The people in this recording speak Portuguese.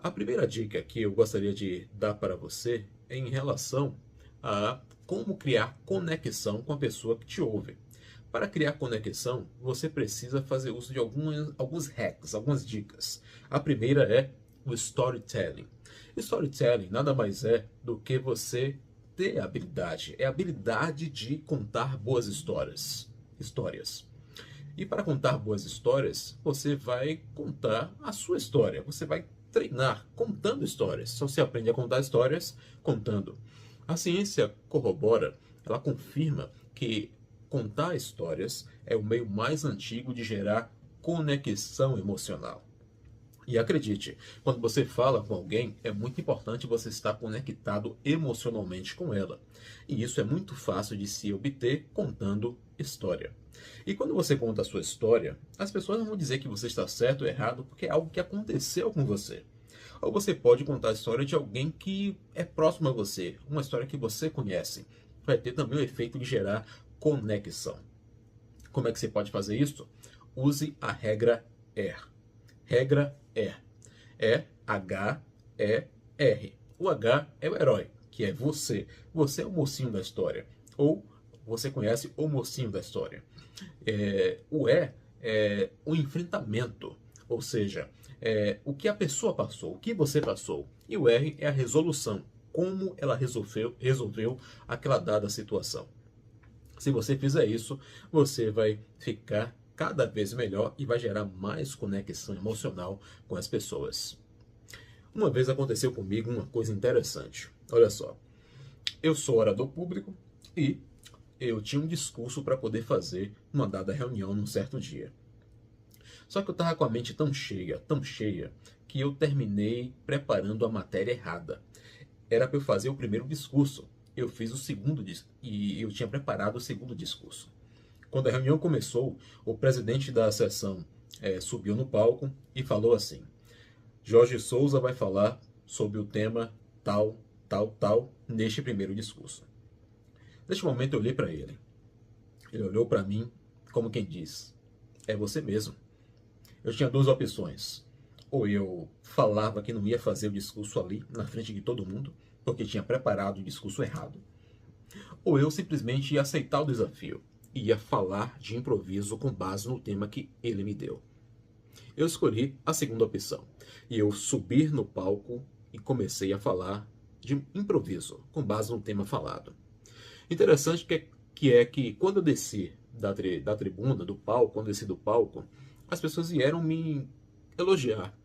A primeira dica que eu gostaria de dar para você é em relação a como criar conexão com a pessoa que te ouve. Para criar conexão, você precisa fazer uso de alguns hacks, algumas dicas. A primeira é o storytelling. Storytelling nada mais é do que você ter habilidade. É a habilidade de contar boas histórias. E para contar boas histórias, você vai contar a sua história. Você vai treinar contando histórias. Só se aprende a contar histórias contando. A ciência corrobora, ela confirma que contar histórias é o meio mais antigo de gerar conexão emocional. E acredite, quando você fala com alguém, é muito importante você estar conectado emocionalmente com ela. E isso é muito fácil de se obter contando história. E quando você conta a sua história, as pessoas não vão dizer que você está certo ou errado, porque é algo que aconteceu com você. Ou você pode contar a história de alguém que é próximo a você, uma história que você conhece. Vai ter também o efeito de gerar conexão. Como é que você pode fazer isso? Use a regra ER. Regra é E-H-E-R. O H é o herói, que é você. Você é o mocinho da história. Ou você conhece o mocinho da história. O E é o enfrentamento, ou seja, o que a pessoa passou, o que você passou. E o R é a resolução, como ela resolveu aquela dada situação. Se você fizer isso, você vai ficar cada vez melhor e vai gerar mais conexão emocional com as pessoas. Uma vez aconteceu comigo uma coisa interessante. Olha só, eu sou orador público e eu tinha um discurso para poder fazer numa dada reunião num certo dia. Só que eu estava com a mente tão cheia, que eu terminei preparando a matéria errada. Era para eu fazer o primeiro discurso. Eu fiz o segundo e eu tinha preparado o segundo discurso. Quando a reunião começou, o presidente da sessão subiu no palco e falou assim: Jorge Souza vai falar sobre o tema tal, tal, neste primeiro discurso. Neste momento eu olhei para ele. Ele olhou para mim como quem diz: é você mesmo. Eu tinha duas opções. Ou eu falava que não ia fazer o discurso ali, na frente de todo mundo, porque tinha preparado o discurso errado. Ou eu simplesmente ia aceitar o desafio e ia falar de improviso com base no tema que ele me deu. Eu escolhi a segunda opção. E eu subi no palco e comecei a falar de improviso, com base no tema falado. Interessante que quando eu desci da tribuna, do palco, quando eu desci do palco, as pessoas vieram me elogiar.